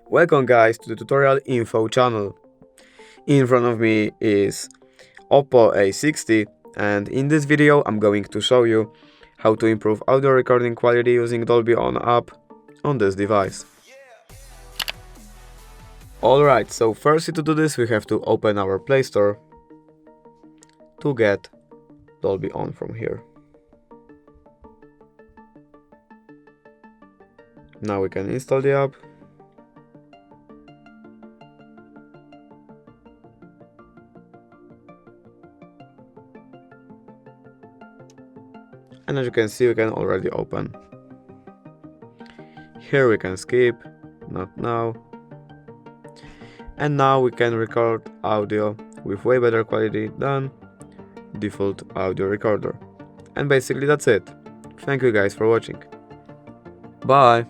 Welcome guys to the tutorial info channel. In front of me is OPPO A60 and in this video I'm going to show you how to improve audio recording quality using Dolby On app on this device. Alright, so firstly to do this we have to open our Play Store to get Dolby On from here. Now we can install the app. And as you can see, we can already open. Here we can skip, not now. And now we can record audio with way better quality than default audio recorder. And basically that's it. Thank you guys for watching. Bye!